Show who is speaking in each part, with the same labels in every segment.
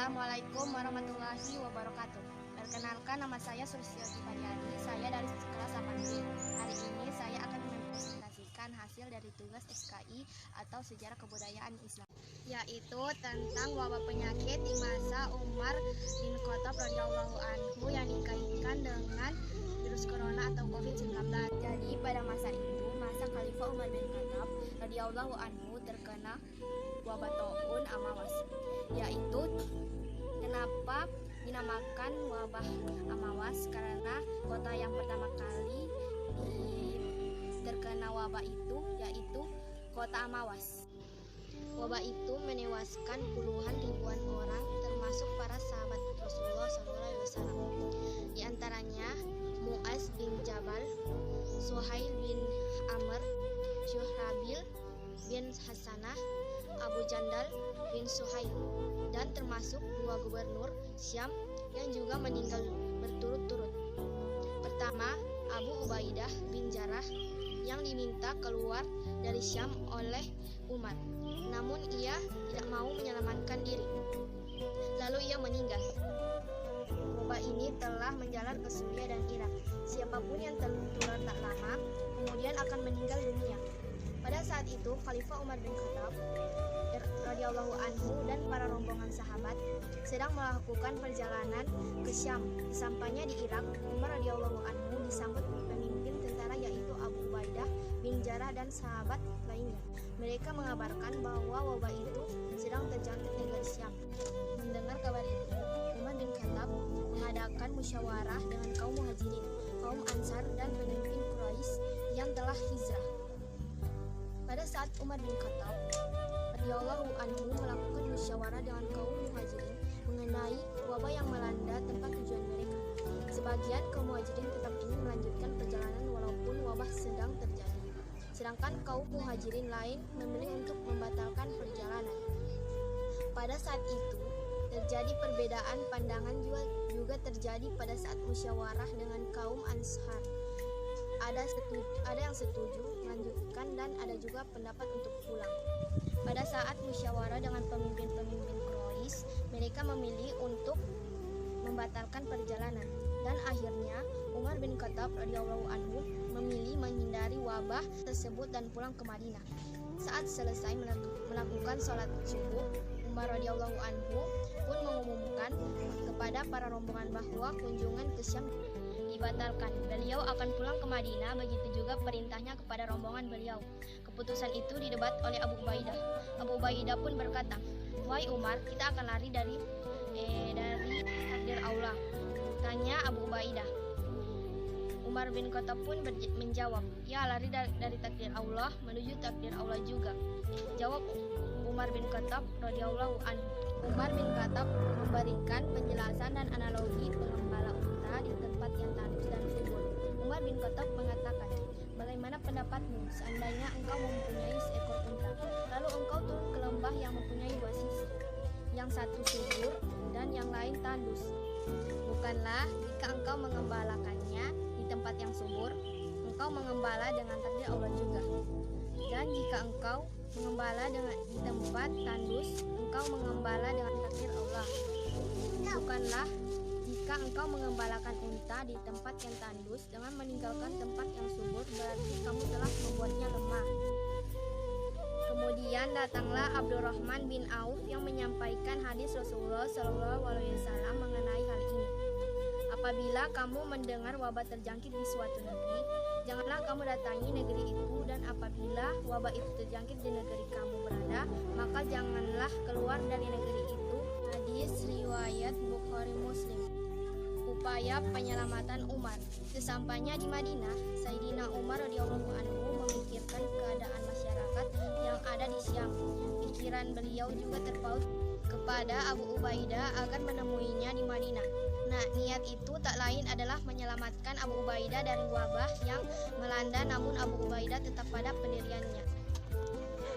Speaker 1: Assalamualaikum warahmatullahi wabarakatuh. Perkenalkan, nama saya Sursiati Pariadi. Saya dari kelas 8B. Hari ini saya akan mempresentasikan hasil dari tugas SKI atau Sejarah Kebudayaan Islam, yaitu tentang wabah penyakit di masa Umar bin Khattab radhiyallahu anhu yang dikaitkan dengan virus corona atau COVID-19. Jadi pada masa itu, masa Khalifah Umar bin Khattab radhiyallahu anhu terkena wabah taun Amawas, yaitu kenapa dinamakan wabah Amawas, karena kota yang pertama kali terkena wabah itu yaitu kota Amawas. Wabah itu menewaskan puluhan ribuan orang, termasuk para sahabat Rasulullah SAW. Di antaranya Mu'az bin Jabal, Suhail bin Amr, Syuhrabil bin Hasanah, Abu Jandal bin Suhail, dan termasuk dua gubernur Syam yang juga meninggal berturut-turut. Pertama, Abu Ubaidah bin Jarrah yang diminta keluar dari Syam oleh Umar, namun ia tidak mau menyelamatkan diri. Lalu ia meninggal. Wabah ini telah menjalar ke Suriah dan Irak. Siapapun yang tertular tak lama kemudian akan meninggal dunia. Pada saat itu, Khalifah Umar bin Khattab radhiyallahu anhu dan para rombongan sahabat sedang melakukan perjalanan ke Syam. Sampainya di Irak, Umar radhiyallahu anhu disambut pemimpin tentara yaitu Abu Ubaidah bin Jarrah dan sahabat lainnya. Mereka mengabarkan bahwa wabah itu sedang terjangkit negeri Syam. Mendengar kabar itu, Umar bin Khattab mengadakan musyawarah dengan kaum Muhajirin, kaum Ansar, dan pemimpin Quraisy yang telah hijrah. Pada saat Umar bin Khattab radhiyallahu anhu melakukan musyawarah dengan kaum Muhajirin mengenai wabah yang melanda tempat tujuan mereka, sebagian kaum Muhajirin tetap ingin melanjutkan perjalanan walaupun wabah sedang terjadi, sedangkan kaum Muhajirin lain memilih untuk membatalkan perjalanan. Pada saat itu terjadi perbedaan pandangan juga terjadi pada saat musyawarah dengan kaum Ansar. Ada yang setuju melanjutkan dan ada juga pendapat untuk pulang. Pada saat musyawarah dengan pemimpin-pemimpin Quraisy, mereka memilih untuk membatalkan perjalanan, dan akhirnya Umar bin Khattab radhiyallahu anhu memilih menghindari wabah tersebut dan pulang ke Madinah. Saat selesai melakukan sholat subuh, Umar radhiyallahu anhu pun mengumumkan kepada para rombongan bahwa kunjungan ke Syam dibatalkan. Beliau akan pulang ke Madinah, begitu juga perintahnya kepada rombongan beliau. Keputusan itu didebat oleh Abu Ubaidah. Abu Ubaidah pun berkata, "Wahai Umar, kita akan lari dari takdir Allah." Tanya Abu Ubaidah. Umar bin Khattab pun menjawab, "Ya, lari dari takdir Allah menuju takdir Allah juga." Jawab Umar bin Khattab radhiyallahu anhu. Umar bin Khattab memberikan penjelasan dan analogi pengembala unta di tempat yang tandus dan subur. Umar bin Khattab mengatakan, "Bagaimana pendapatmu seandainya engkau mempunyai seekor unta, lalu engkau turun ke lembah yang mempunyai dua sisi, yang satu subur dan yang lain tandus? Bukanlah jika engkau mengembalakannya di tempat yang subur, engkau mengembala dengan takdir Allah juga. Dan jika engkau mengembala di tempat tandus, engkau mengembala dengan takdir Allah. Bukanlah jika engkau mengembalakan unta di tempat yang tandus dengan meninggalkan tempat yang subur, berarti kamu telah membuatnya lemah." Kemudian datanglah Abdurrahman bin Auf yang menyampaikan hadis Rasulullah SAW mengenai hal ini. "Apabila kamu mendengar wabah terjangkit di suatu negeri, janganlah kamu datangi negeri itu, dan apabila wabah itu terjangkit di negeri kamu berada, maka janganlah keluar dari negeri itu." Hadis riwayat Bukhari Muslim. Upaya penyelamatan Umar. Sesampainya di Madinah, Sayyidina Umar radhiyallahu anhu memikirkan keadaan masyarakat yang ada di Syam. Pikiran beliau juga terpaut kepada Abu Ubaidah agar menemuinya di Madinah. Nah, niat itu tak lain adalah menyelamatkan Abu Ubaidah dari wabah yang melanda, namun Abu Ubaidah tetap pada pendiriannya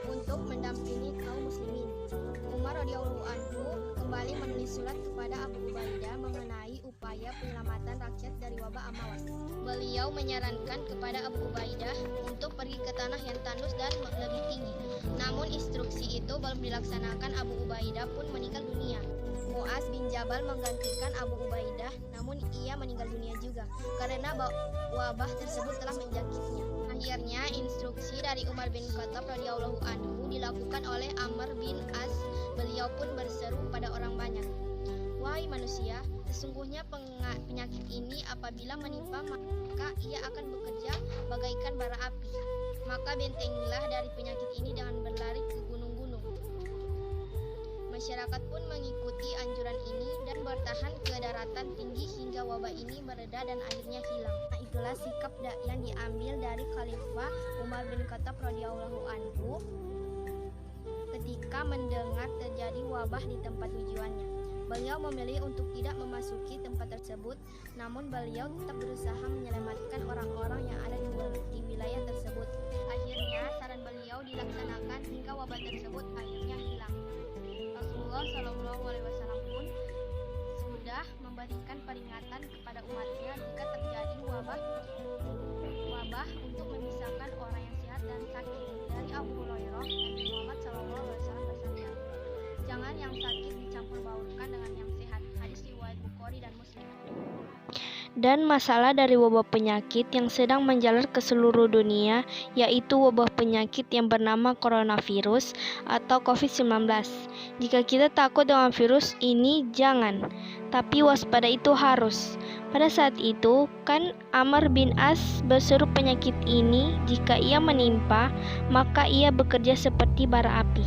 Speaker 1: untuk mendampingi kaum muslimin. Umar radhiyallahu anhu kembali menulis surat kepada Abu Ubaidah mengenai upaya penyelamatan rakyat dari wabah Amawas. Beliau menyarankan kepada Abu Ubaidah untuk pergi ke tanah yang tandus dan lebih tinggi. Namun instruksi itu belum dilaksanakan, Abu Ubaidah pun meninggal dunia. Mu'az Jabal menggantikan Abu Ubaidah, namun ia meninggal dunia juga karena wabah tersebut telah menjangkitnya. Akhirnya instruksi dari Umar bin Khattab radhiyallahu anhu dilakukan oleh Amr bin As. Beliau pun berseru pada orang banyak, "Wahai manusia, sesungguhnya penyakit ini apabila menimpa maka ia akan bekerja bagaikan bara api. Maka bentengilah dari penyakit ini dengan berlari ke gunung-gunung." Masyarakat pun mengikuti anjuran ini dan bertahan ke daratan tinggi hingga wabah ini mereda dan akhirnya hilang. Nah, itulah sikap yang diambil dari Khalifah Umar bin Khattab radhiyallahu anhu ketika mendengar terjadi wabah di tempat tujuannya. Beliau memilih untuk tidak memasuki tempat tersebut, namun beliau tetap berusaha menyelamatkan orang-orang yang ada di wilayah tersebut. Akhirnya saran beliau dilaksanakan hingga wabah tersebut akhirnya hilang. Rasulullah SAW pun sudah memberikan peringatan kepada umatnya jika terjadi wabah untuk memisahkan orang yang sehat dan sakit. Dari Abu Hurairah, Nabi Muhammad SAW bersabda, "Jangan yang sakit dicampur baurkan dengan yang sehat." Hadis riwayat Bukhari dan Muslim.
Speaker 2: Dan masalah dari wabah penyakit yang sedang menjalar ke seluruh dunia, yaitu wabah penyakit yang bernama coronavirus atau COVID-19. Jika kita takut dengan virus ini, jangan, tapi waspada itu harus. Pada saat itu, kan Amr bin As berseru penyakit ini jika ia menimpa, maka ia bekerja seperti bara api.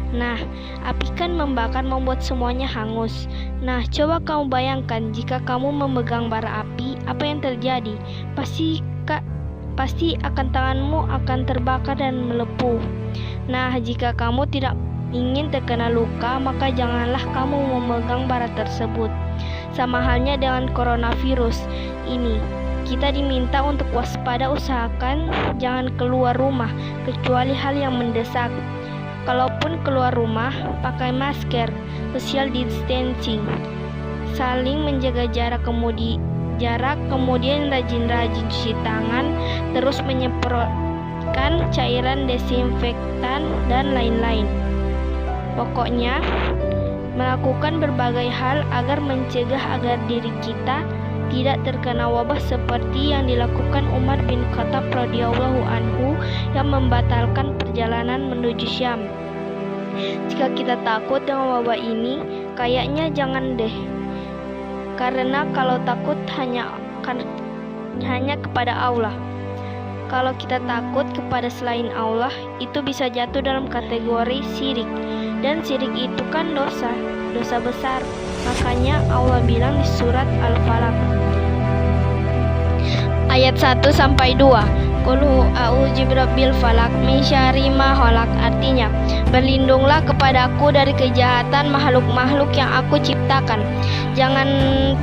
Speaker 2: Nah, api kan membakar membuat semuanya hangus. Nah, coba kamu bayangkan jika kamu memegang bara api, apa yang terjadi? Pasti akan tanganmu akan terbakar dan melepuh. Nah, jika kamu tidak ingin terkena luka, maka janganlah kamu memegang bara tersebut. Sama halnya dengan coronavirus ini. Kita diminta untuk waspada, usahakan jangan keluar rumah kecuali hal yang mendesak. Kalaupun keluar rumah, pakai masker, social distancing, saling menjaga jarak, kemudian rajin-rajin cuci tangan, terus menyemprotkan cairan desinfektan dan lain-lain. Pokoknya, melakukan berbagai hal agar mencegah agar diri kita tidak terkena wabah seperti yang dilakukan Umar bin Khattab radhiyallahu anhu yang membatalkan perjalanan menuju Syam. Jika kita takut dengan wabah ini, kayaknya jangan deh. Karena kalau takut hanya kepada Allah. Kalau kita takut kepada selain Allah, itu bisa jatuh dalam kategori syirik. Dan syirik itu kan dosa besar. Makanya Allah bilang di surat Al-Falaq ayat 1-2, Qul a'udzu birabbil falaq min syarri ma khalaq. Artinya, berlindunglah kepadaku dari kejahatan makhluk-makhluk yang aku ciptakan. Jangan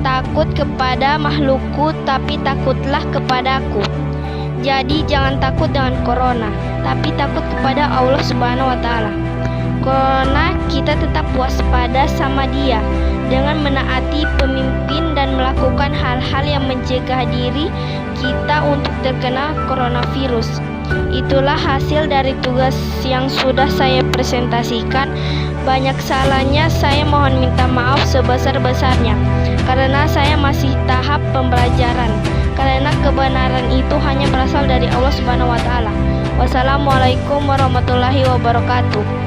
Speaker 2: takut kepada makhlukku, tapi takutlah kepadaku. Jadi jangan takut dengan corona, tapi takut kepada Allah Subhanahu wa taala. Corona kita tetap waspada sama dia dengan menaati pemimpin dan melakukan hal-hal yang mencegah diri kita untuk terkena coronavirus. Itulah hasil dari tugas yang sudah saya presentasikan. Banyak salahnya, saya mohon minta maaf sebesar-besarnya karena saya masih tahap pembelajaran. Karena kebenaran itu hanya berasal dari Allah Subhanahu wa taala. Wassalamualaikum warahmatullahi wabarakatuh.